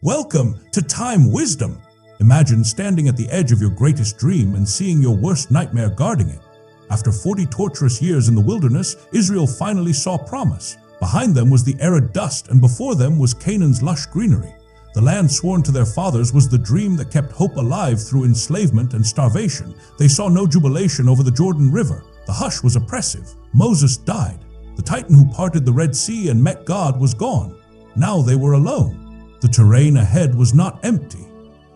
Welcome to Time Wisdom. Imagine standing at the edge of your greatest dream and seeing your worst nightmare guarding it. After 40 torturous years in the wilderness, Israel finally saw promise. Behind them was the arid dust, and before them was Canaan's lush greenery. The land sworn to their fathers was the dream that kept hope alive through enslavement and starvation. They saw no jubilation over the Jordan River. The hush was oppressive. Moses died. The Titan who parted the Red Sea and met God was gone. Now they were alone. The terrain ahead was not empty.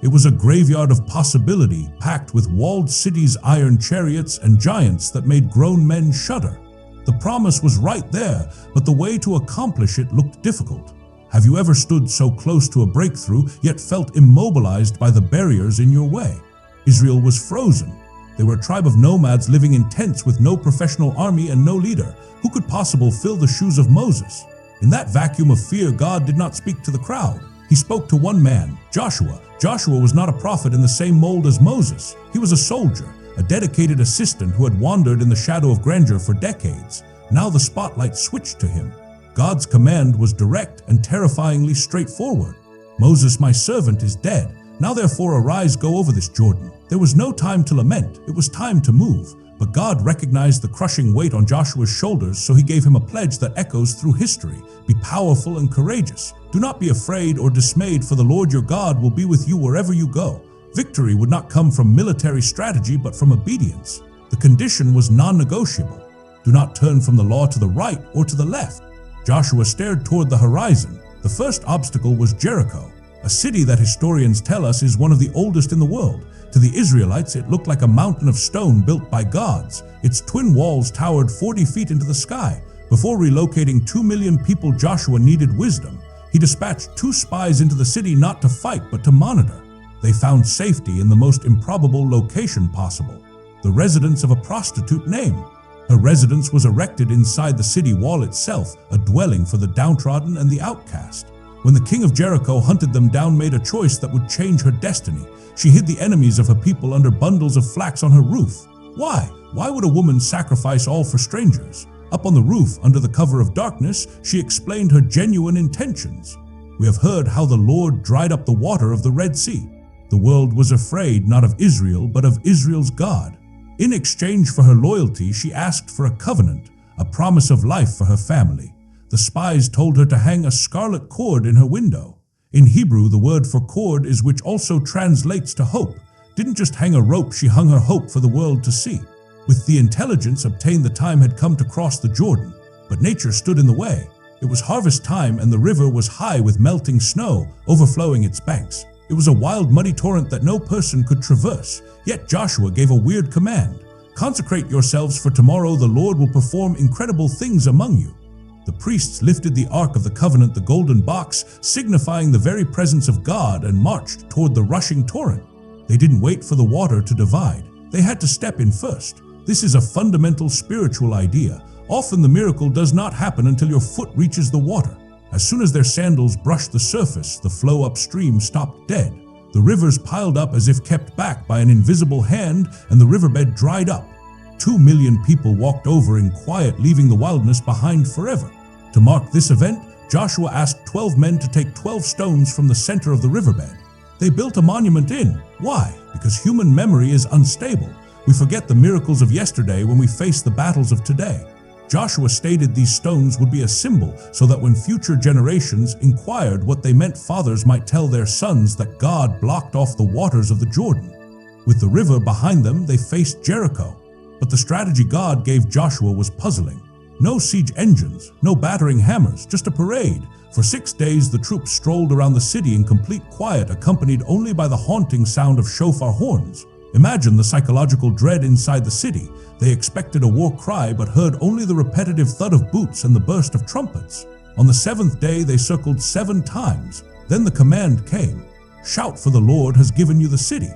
It was a graveyard of possibility, packed with walled cities, iron chariots, and giants that made grown men shudder. The promise was right there, but the way to accomplish it looked difficult. Have you ever stood so close to a breakthrough, yet felt immobilized by the barriers in your way? Israel was frozen. They were a tribe of nomads living in tents with no professional army and no leader. Who could possibly fill the shoes of Moses? In that vacuum of fear, God did not speak to the crowd. He spoke to one man, Joshua. Joshua was not a prophet in the same mold as Moses. He was a soldier, a dedicated assistant who had wandered in the shadow of grandeur for decades. Now the spotlight switched to him. God's command was direct and terrifyingly straightforward. Moses, my servant, is dead. Now therefore arise, go over this Jordan. There was no time to lament. It was time to move. But God recognized the crushing weight on Joshua's shoulders, so he gave him a pledge that echoes through history. Be powerful and courageous. Do not be afraid or dismayed, for the Lord your God will be with you wherever you go. Victory would not come from military strategy, but from obedience. The condition was non-negotiable. Do not turn from the law to the right or to the left. Joshua stared toward the horizon. The first obstacle was Jericho, a city that historians tell us is one of the oldest in the world. To the Israelites, it looked like a mountain of stone built by gods. Its twin walls towered 40 feet into the sky. Before relocating 2 million people, Joshua needed wisdom. He dispatched 2 spies into the city not to fight, but to monitor. They found safety in the most improbable location possible, the residence of a prostitute named. Her residence was erected inside the city wall itself, a dwelling for the downtrodden and the outcast. When the king of Jericho hunted them down, made a choice that would change her destiny. She hid the enemies of her people under bundles of flax on her roof. Why? Why would a woman sacrifice all for strangers? Up on the roof, under the cover of darkness, she explained her genuine intentions. We have heard how the Lord dried up the water of the Red Sea. The world was afraid not of Israel, but of Israel's God. In exchange for her loyalty, she asked for a covenant, a promise of life for her family. The spies told her to hang a scarlet cord in her window. In Hebrew, the word for cord is which also translates to hope. Didn't just hang a rope, she hung her hope for the world to see. With the intelligence obtained, the time had come to cross the Jordan, but nature stood in the way. It was harvest time, and the river was high with melting snow, overflowing its banks. It was a wild, muddy torrent that no person could traverse. Yet Joshua gave a weird command. Consecrate yourselves, for tomorrow the Lord will perform incredible things among you. The priests lifted the Ark of the Covenant, the golden box, signifying the very presence of God, and marched toward the rushing torrent. They didn't wait for the water to divide. They had to step in first. This is a fundamental spiritual idea. Often the miracle does not happen until your foot reaches the water. As soon as their sandals brushed the surface, the flow upstream stopped dead. The rivers piled up as if kept back by an invisible hand, and the riverbed dried up. 2 million people walked over in quiet, leaving the wilderness behind forever. To mark this event, Joshua asked 12 men to take 12 stones from the center of the riverbed. They built a monument in. Why? Because human memory is unstable. We forget the miracles of yesterday when we face the battles of today. Joshua stated these stones would be a symbol so that when future generations inquired what they meant, fathers might tell their sons that God blocked off the waters of the Jordan. With the river behind them, they faced Jericho. But the strategy God gave Joshua was puzzling. No siege engines, no battering hammers, just a parade. For 6 days, the troops strolled around the city in complete quiet, accompanied only by the haunting sound of shofar horns. Imagine the psychological dread inside the city. They expected a war cry, but heard only the repetitive thud of boots and the burst of trumpets. On the 7th day, they circled 7 times. Then the command came. Shout, for the Lord has given you the city.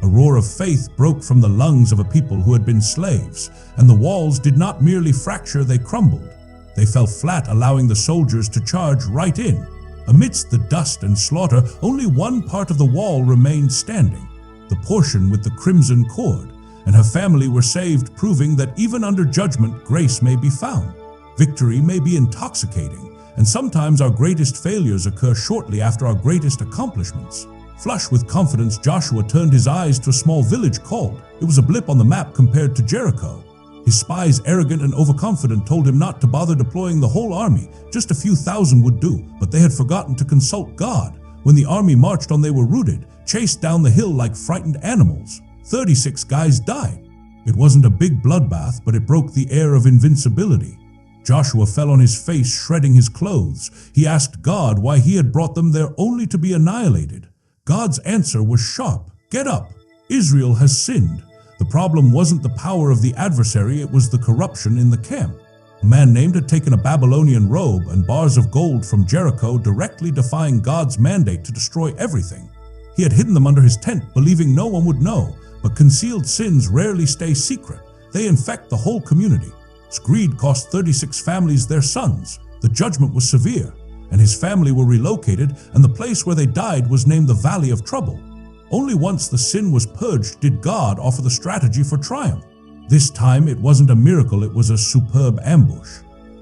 A roar of faith broke from the lungs of a people who had been slaves, and the walls did not merely fracture, they crumbled. They fell flat, allowing the soldiers to charge right in. Amidst the dust and slaughter, only one part of the wall remained standing, the portion with the crimson cord, and her family were saved, proving that even under judgment, grace may be found. Victory may be intoxicating, and sometimes our greatest failures occur shortly after our greatest accomplishments. Flush with confidence, Joshua turned his eyes to a small village called. It was a blip on the map compared to Jericho. His spies, arrogant and overconfident, told him not to bother deploying the whole army. Just a few thousand would do, but they had forgotten to consult God. When the army marched on, they were routed, chased down the hill like frightened animals. 36 guys died. It wasn't a big bloodbath, but it broke the air of invincibility. Joshua fell on his face, shredding his clothes. He asked God why he had brought them there only to be annihilated. God's answer was sharp. Get up. Israel has sinned. The problem wasn't the power of the adversary, it was the corruption in the camp. A man named had taken a Babylonian robe and bars of gold from Jericho, directly defying God's mandate to destroy everything. He had hidden them under his tent, believing no one would know, but concealed sins rarely stay secret. They infect the whole community. His greed cost 36 families their sons. The judgment was severe, and his family were relocated, and the place where they died was named the Valley of Trouble. Only once the sin was purged did God offer the strategy for triumph. This time it wasn't a miracle, it was a superb ambush.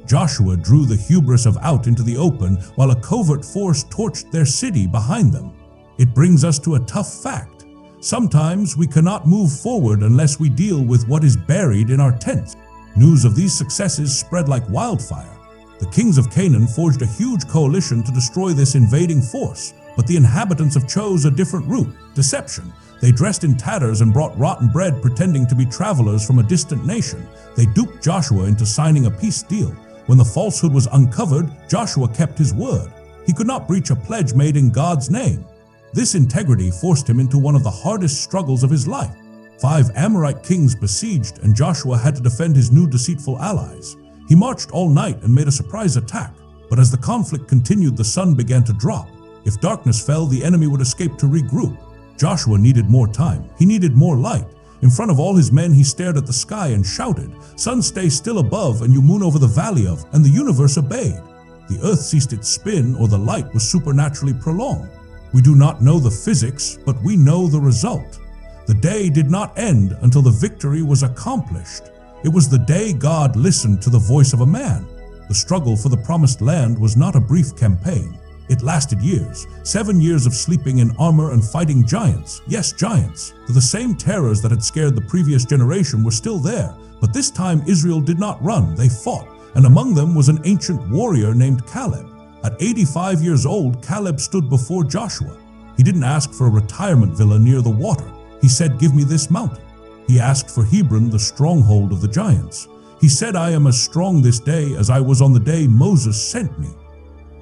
Joshua drew the hubris of out into the open while a covert force torched their city behind them. It brings us to a tough fact. Sometimes we cannot move forward unless we deal with what is buried in our tents. News of these successes spread like wildfire. The kings of Canaan forged a huge coalition to destroy this invading force, but the inhabitants chose a different route: deception. They dressed in tatters and brought rotten bread, pretending to be travelers from a distant nation. They duped Joshua into signing a peace deal. When the falsehood was uncovered, Joshua kept his word. He could not breach a pledge made in God's name. This integrity forced him into one of the hardest struggles of his life. 5 Amorite kings besieged, and Joshua had to defend his new deceitful allies. He marched all night and made a surprise attack, but as the conflict continued, the sun began to drop. If darkness fell, the enemy would escape to regroup. Joshua needed more time. He needed more light. In front of all his men, he stared at the sky and shouted, "Sun, stay still above, and you moon over the valley of," and the universe obeyed. The earth ceased its spin, or the light was supernaturally prolonged. We do not know the physics, but we know the result. The day did not end until the victory was accomplished. It was the day God listened to the voice of a man. The struggle for the promised land was not a brief campaign. It lasted years, 7 years of sleeping in armor and fighting giants. Yes, giants. The same terrors that had scared the previous generation were still there, but this time Israel did not run, they fought, and among them was an ancient warrior named Caleb. At 85 years old, Caleb stood before Joshua. He didn't ask for a retirement villa near the water. He said, "Give me this mountain." He asked for Hebron, the stronghold of the giants. He said, "I am as strong this day as I was on the day Moses sent me."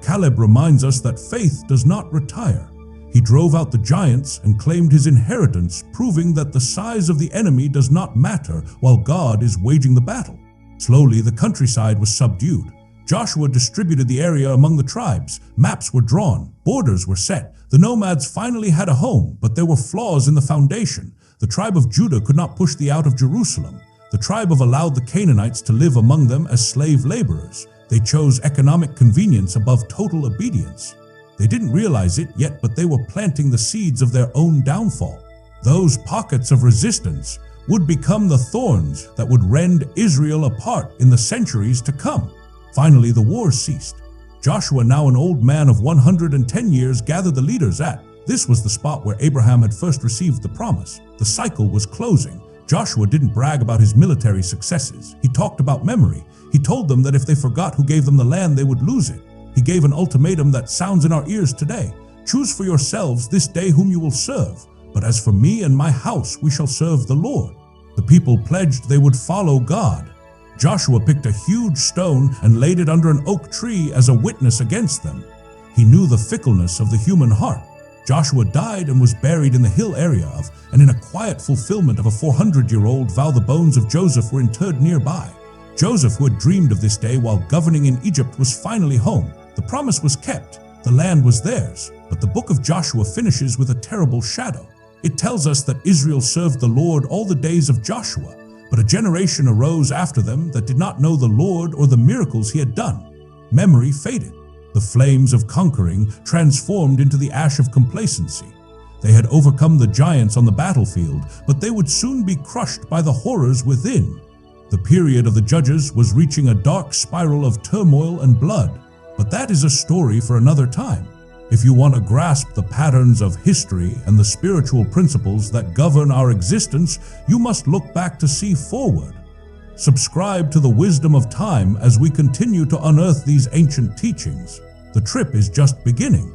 Caleb reminds us that faith does not retire. He drove out the giants and claimed his inheritance, proving that the size of the enemy does not matter while God is waging the battle. Slowly, the countryside was subdued. Joshua distributed the area among the tribes. Maps were drawn, borders were set. The nomads finally had a home, but there were flaws in the foundation. The tribe of Judah could not push them out of Jerusalem. The tribe allowed the Canaanites to live among them as slave laborers. They chose economic convenience above total obedience. They didn't realize it yet, but they were planting the seeds of their own downfall. Those pockets of resistance would become the thorns that would rend Israel apart in the centuries to come. Finally, the war ceased. Joshua, now an old man of 110 years, gathered the leaders at. This was the spot where Abraham had first received the promise. The cycle was closing. Joshua didn't brag about his military successes. He talked about memory. He told them that if they forgot who gave them the land, they would lose it. He gave an ultimatum that sounds in our ears today. "Choose for yourselves this day whom you will serve. But as for me and my house, we shall serve the Lord." The people pledged they would follow God. Joshua picked a huge stone and laid it under an oak tree as a witness against them. He knew the fickleness of the human heart. Joshua died and was buried in the hill area of, and in a quiet fulfillment of a 400-year-old vow, the bones of Joseph were interred nearby. Joseph, who had dreamed of this day while governing in Egypt, was finally home. The promise was kept. The land was theirs. But the book of Joshua finishes with a terrible shadow. It tells us that Israel served the Lord all the days of Joshua, but a generation arose after them that did not know the Lord or the miracles he had done. Memory faded. The flames of conquering transformed into the ash of complacency. They had overcome the giants on the battlefield, but they would soon be crushed by the horrors within. The period of the judges was reaching a dark spiral of turmoil and blood. But that is a story for another time. If you want to grasp the patterns of history and the spiritual principles that govern our existence, you must look back to see forward. Subscribe to the Wisdom of Time as we continue to unearth these ancient teachings. The trip is just beginning.